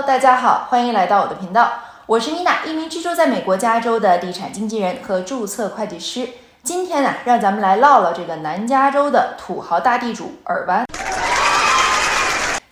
Hello， 大家好，欢迎来到我的频道，我是米娜，一名居住在美国加州的地产经纪人和注册会计师。今天呢，让咱们来唠唠这个南加州的土豪大地主尔湾。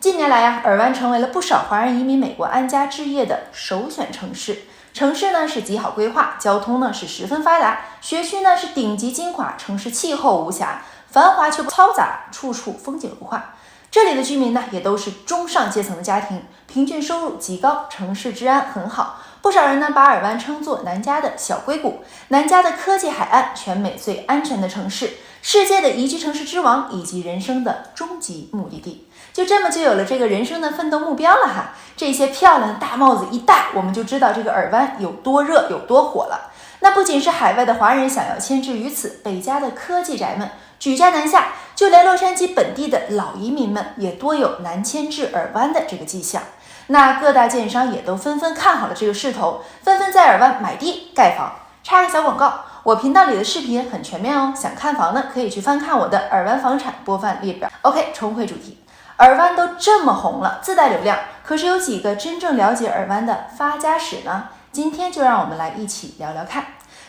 近年来呀，尔湾成为了不少华人移民美国安家置业的首选城市。城市呢是极好规划，交通呢是十分发达，学区呢是顶级精华，城市气候无瑕，繁华却不嘈杂，处处风景如画。这里的居民呢也都是中上阶层的家庭，平均收入极高，城市治安很好。不少人呢把尔湾称作南加的小硅谷，南加的科技海岸，全美最安全的城市，世界的宜居城市之王，以及人生的终极目的地。就这么就有了这个人生的奋斗目标了哈。这些漂亮的大帽子一戴，我们就知道这个尔湾有多热，有多火了。那不仅是海外的华人想要迁至于此，北加的科技宅们举家南下，就连洛杉矶本地的老移民们也多有南迁至尔湾的这个迹象。那各大建商也都纷纷看好了这个势头，纷纷在尔湾买地盖房。插个小广告，我频道里的视频很全面哦，想看房呢可以去翻看我的尔湾房产播放列表。OK， 重回主题，尔湾都这么红了，自带流量，可是有几个真正了解尔湾的发家史呢？今天就让我们来一起聊聊看。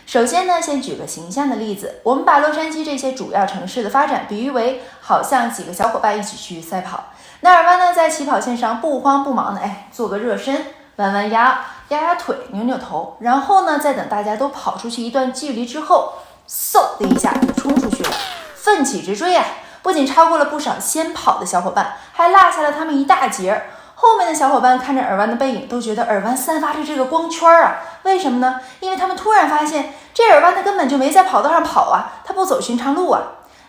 首先呢，先举个形象的例子，我们把洛杉矶这些主要城市的发展比喻为好像几个小伙伴一起去赛跑。那尔湾呢，在起跑线上不慌不忙的，做个热身，弯弯腰，压压腿，扭扭头，然后呢，再等大家都跑出去一段距离之后，嗖的一下就冲出去了，奋起直追啊！不仅超过了不少先跑的小伙伴，还落下了他们一大截。后面的小伙伴看着尔湾的背影，都觉得尔湾散发着这个光圈啊！为什么呢？因为他们突然发现，这尔湾他根本就没在跑道上跑啊，他不走寻常路啊。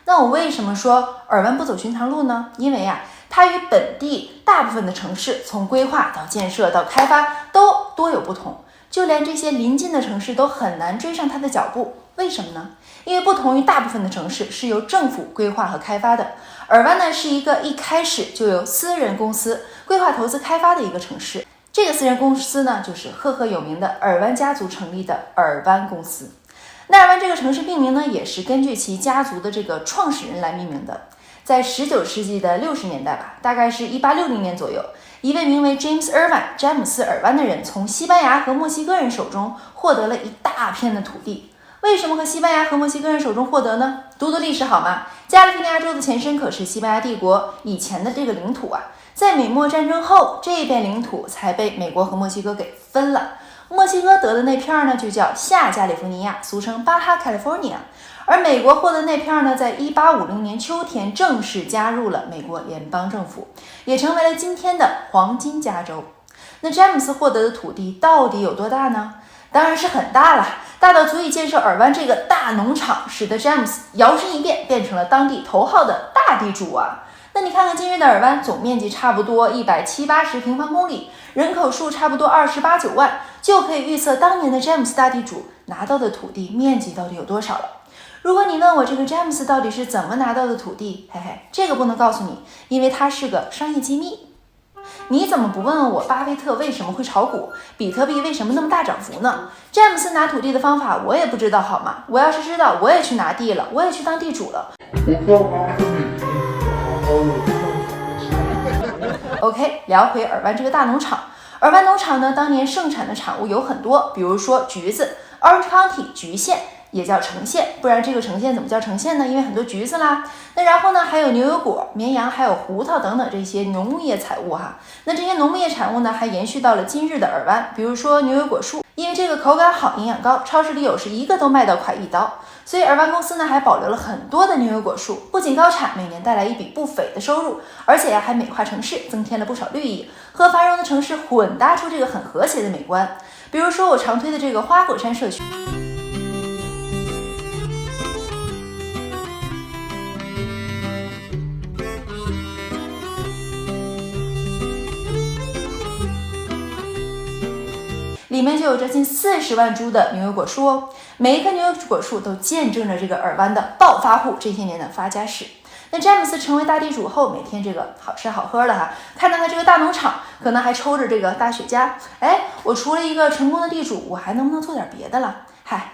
那我为什么说尔湾不走寻常路呢？因为它与本地大部分的城市，从规划到建设到开发都多有不同，就连这些邻近的城市都很难追上它的脚步。为什么呢？因为不同于大部分的城市是由政府规划和开发的，尔湾呢是一个一开始就由私人公司规划投资开发的一个城市。这个私人公司呢，就是赫赫有名的尔湾家族成立的尔湾公司。那尔湾这个城市命名呢，也是根据其家族的这个创始人来命名的。在19世纪的60年代吧，大概是1860年左右，一位名为 James Irvine 詹姆斯·尔湾的人从西班牙和墨西哥人手中获得了一大片的土地。为什么和西班牙和墨西哥人手中获得呢？读读历史好吗？加利福尼亚州的前身可是西班牙帝国以前的这个领土啊。在美墨战争后，这一片领土才被美国和墨西哥给分了。墨西哥得的那片呢，就叫下加利福尼亚，俗称巴哈 California。而美国获得那片呢，在1850年秋天正式加入了美国联邦政府，也成为了今天的黄金加州。那詹姆斯获得的土地到底有多大呢？当然是很大了，大到足以建设尔湾这个大农场，使得詹姆斯摇身一变变成了当地头号的大地主啊。那你看看今日的尔湾，总面积差不多170-180平方公里，人口数差不多28-9万，就可以预测当年的詹姆斯大地主拿到的土地面积到底有多少了。如果你问我这个詹姆斯到底是怎么拿到的土地，这个不能告诉你，因为它是个商业机密。你怎么不问问我巴菲特为什么会炒股，比特币为什么那么大涨幅呢？詹姆斯拿土地的方法我也不知道好吗？我要是知道，我也去拿地了，我也去当地主了。OK， 聊回尔湾这个大农场。尔湾农场呢，当年盛产的产物有很多，比如说橘子 ，Orange County 橘县也叫橙县，不然这个橙县怎么叫橙县呢？因为很多橘子啦。那然后呢，还有牛油果、绵羊，还有胡桃等等这些农牧业产物哈。那这些农牧业产物呢，还延续到了今日的尔湾，比如说牛油果树，因为这个口感好、营养高，超市里有时一个都卖到快1刀。所以尔湾公司呢还保留了很多的牛油果树，不仅高产，每年带来一笔不菲的收入，而且还美化城市，增添了不少绿意，和繁荣的城市混搭出这个很和谐的美观。比如说我常推的这个花果山社区。里面就有这近40万株的牛油果树哦，每一棵牛油果树都见证着这个尔湾的暴发户这些年的发家史。那詹姆斯成为大地主后，每天这个好吃好喝的哈，看到他这个大农场，可能还抽着这个大雪茄。我除了一个成功的地主，我还能不能做点别的了？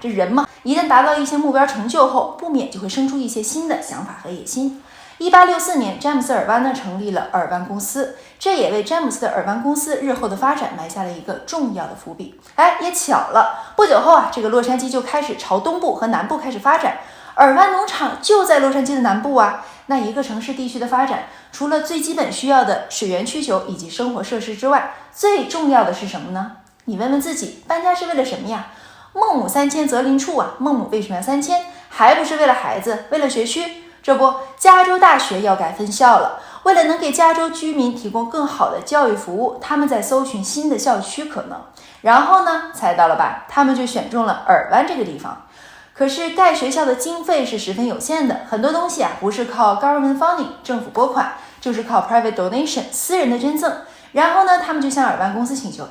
这人嘛，一旦达到一些目标成就后，不免就会生出一些新的想法和野心。1864年，詹姆斯·尔湾呢成立了尔湾公司，这也为詹姆斯的尔湾公司日后的发展埋下了一个重要的伏笔。也巧了，不久后这个洛杉矶就开始朝东部和南部开始发展，尔湾农场就在洛杉矶的南部那一个城市地区的发展，除了最基本需要的水源需求以及生活设施之外，最重要的是什么呢？你问问自己，搬家是为了什么呀？孟母三迁择邻处孟母为什么要三迁？还不是为了孩子，为了学区。这不，加州大学要改分校了。为了能给加州居民提供更好的教育服务，他们在搜寻新的校区可能。然后呢，猜到了吧？他们就选中了尔湾这个地方。可是盖学校的经费是十分有限的，很多东西不是靠 government funding 政府拨款，就是靠 private donation 私人的捐赠。然后呢，他们就向尔湾公司请求，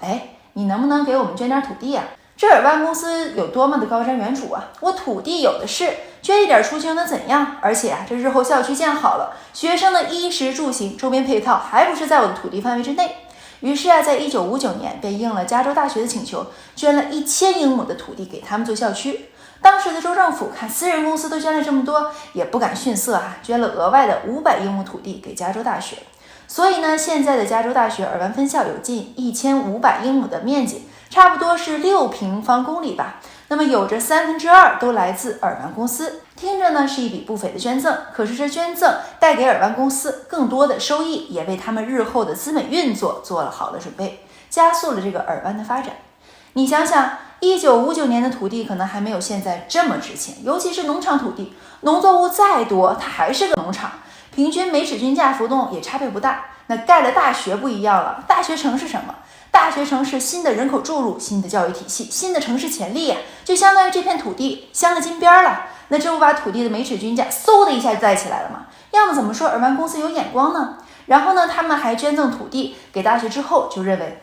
你能不能给我们捐点土地这尔湾公司有多么的高瞻远瞩我土地有的是，捐一点出去又能怎样？而且这日后校区建好了，学生的衣食住行周边配套还不是在我的土地范围之内。于是在1959年便应了加州大学的请求，捐了1000英亩的土地给他们做校区。当时的州政府看私人公司都捐了这么多，也不敢逊色捐了额外的500英亩土地给加州大学。所以呢，现在的加州大学尔湾分校有近1500英亩的面积，差不多是6平方公里吧。那么有着2/3都来自尔湾公司，听着呢是一笔不菲的捐赠，可是这捐赠带给尔湾公司更多的收益，也为他们日后的资本运作做了好的准备，加速了这个尔湾的发展。你想想，1959年的土地可能还没有现在这么值钱，尤其是农场土地，农作物再多，它还是个农场，平均每尺均价浮动也差别不大。那盖了大学不一样了，大学城是什么？大学城是新的人口注入，新的教育体系，新的城市潜力就相当于这片土地镶了金边了。那这不把土地的每尺均价嗖的一下就带起来了吗？要么怎么说尔湾公司有眼光呢？然后呢，他们还捐赠土地给大学之后，就认为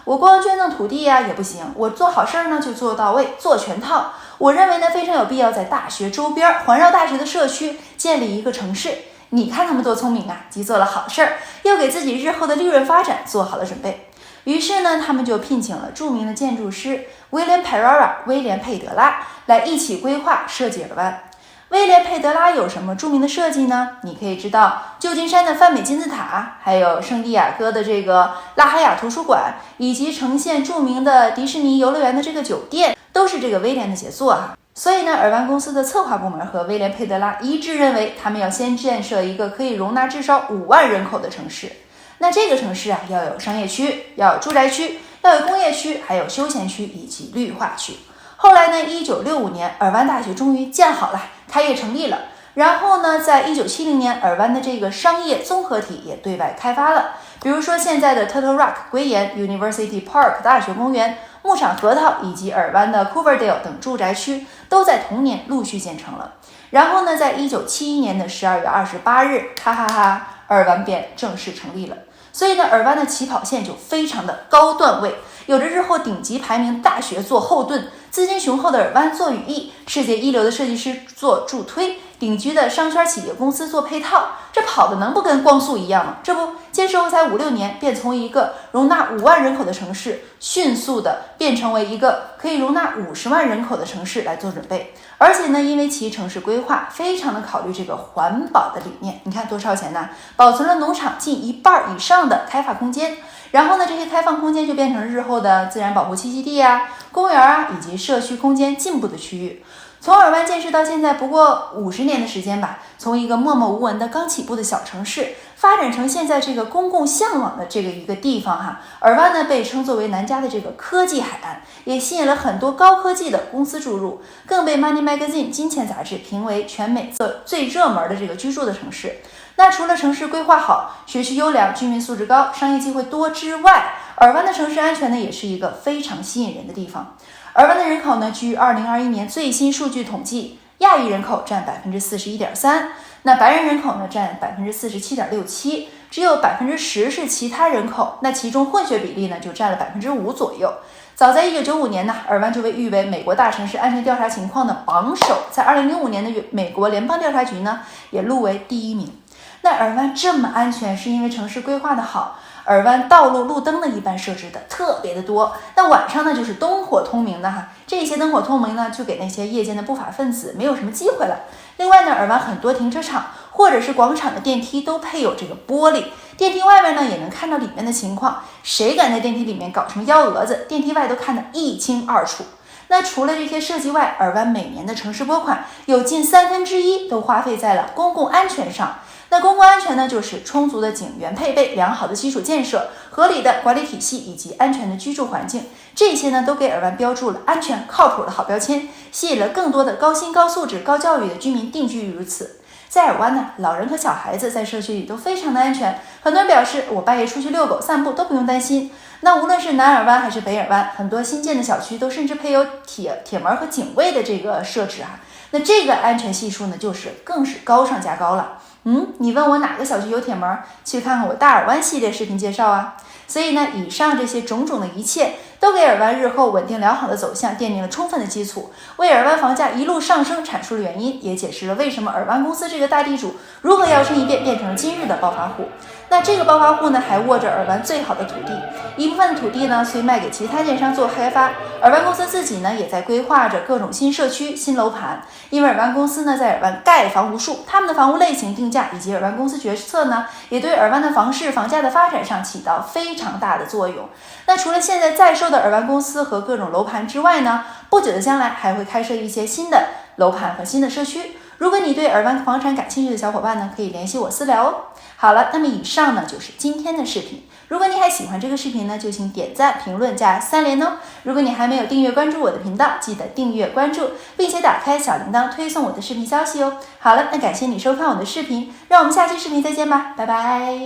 我光捐赠土地也不行，我做好事呢就做到位，做全套。我认为呢非常有必要在大学周边环绕大学的社区建立一个城市。你看他们多聪明既做了好事儿，又给自己日后的利润发展做好了准备。于是呢，他们就聘请了著名的建筑师威廉·佩德拉来一起规划设计尔湾。威廉·佩德拉有什么著名的设计呢？你可以知道旧金山的范美金字塔，还有圣地亚哥的这个拉海雅图书馆，以及呈现著名的迪士尼游乐园的这个酒店，都是这个威廉的杰作所以呢，尔湾公司的策划部门和威廉·佩德拉一致认为，他们要先建设一个可以容纳至少5万人口的城市。那这个城市要有商业区，要有住宅区，要有工业区，还有休闲区以及绿化区。后来呢，1965年，尔湾大学终于建好了，开业成立了。然后呢，在1970年，尔湾的这个商业综合体也对外开发了，比如说现在的 Turtle Rock 龟岩、University Park 大学公园、牧场核桃以及尔湾的 Coverdale 等住宅区都在同年陆续建成了。然后呢，在1971年的12月28日，尔湾便正式成立了。所以呢，尔湾的起跑线就非常的高段位，有着日后顶级排名大学做后盾，资金雄厚的尔湾做羽翼，世界一流的设计师做助推，顶级的商圈企业公司做配套，这跑的能不跟光速一样吗？这不，建设后才5-6年，便从一个容纳5万人口的城市，迅速的变成为一个可以容纳50万人口的城市来做准备。而且呢，因为其城市规划非常的考虑这个环保的理念，你看多超前保存了农场近1半以上的开发空间。然后呢，这些开放空间就变成日后的自然保护栖息地公园以及社区空间进步的区域。从尔湾建设到现在不过50年的时间吧，从一个默默无闻的刚起步的小城市，发展成现在这个公共向往的这个一个地方尔湾呢被称作为南加的这个科技海岸，也吸引了很多高科技的公司注入，更被 Money Magazine 金钱杂志评为全美最热门的这个居住的城市。那除了城市规划好、学区优良、居民素质高、商业机会多之外，尔湾的城市安全呢也是一个非常吸引人的地方。尔湾的人口呢，据2021年最新数据统计，亚裔人口占 41.3%， 那白人人口呢占 47.67%， 只有 10% 是其他人口，那其中混血比例呢就占了 5% 左右。早在1995年呢，尔湾就被誉为美国大城市安全调查情况的榜首，在2005年的美国联邦调查局呢也入围第1名。那尔湾这么安全，是因为城市规划的好，尔湾道路路灯呢一般设置的特别的多，那晚上呢就是灯火通明的这些灯火通明呢就给那些夜间的不法分子没有什么机会了。另外呢，尔湾很多停车场或者是广场的电梯都配有这个玻璃，电梯外面呢也能看到里面的情况，谁敢在电梯里面搞什么幺蛾子，电梯外都看得一清二楚。那除了这些设计外，尔湾每年的城市拨款有近1/3都花费在了公共安全上。那公共安全呢，就是充足的警员配备、良好的基础建设、合理的管理体系以及安全的居住环境，这些呢都给尔湾标注了安全靠谱的好标签，吸引了更多的高薪、高素质、高教育的居民定居于此。在尔湾呢，老人和小孩子在社区里都非常的安全，很多人表示我半夜出去遛狗、散步都不用担心。那无论是南尔湾还是北尔湾，很多新建的小区都甚至配有铁门和警卫的这个设置啊。那这个安全系数呢，更是高上加高了。你问我哪个小区有铁门？去看看我大尔湾系列视频介绍啊。所以呢，以上这些种种的一切，都给尔湾日后稳定良好的走向奠定了充分的基础，为尔湾房价一路上升阐述了原因，也解释了为什么尔湾公司这个大地主如何摇身一变变成了今日的暴发户。那这个暴发户呢，还握着尔湾最好的土地，一部分土地呢虽卖给其他建商做开发，尔湾公司自己呢也在规划着各种新社区、新楼盘。因为尔湾公司呢在尔湾盖房无数，他们的房屋类型定价以及尔湾公司决策呢，也对尔湾的房市、房价的发展上起到非常大的作用。那除了现在在售的尔湾公司和各种楼盘之外呢，不久的将来还会开设一些新的楼盘和新的社区。如果你对尔湾房产感兴趣的小伙伴呢，可以联系我私聊哦。好了，那么以上呢就是今天的视频。如果你还喜欢这个视频呢，就请点赞、评论加3连哦。如果你还没有订阅关注我的频道，记得订阅关注，并且打开小铃铛推送我的视频消息哦。好了，那感谢你收看我的视频，让我们下期视频再见吧，拜拜。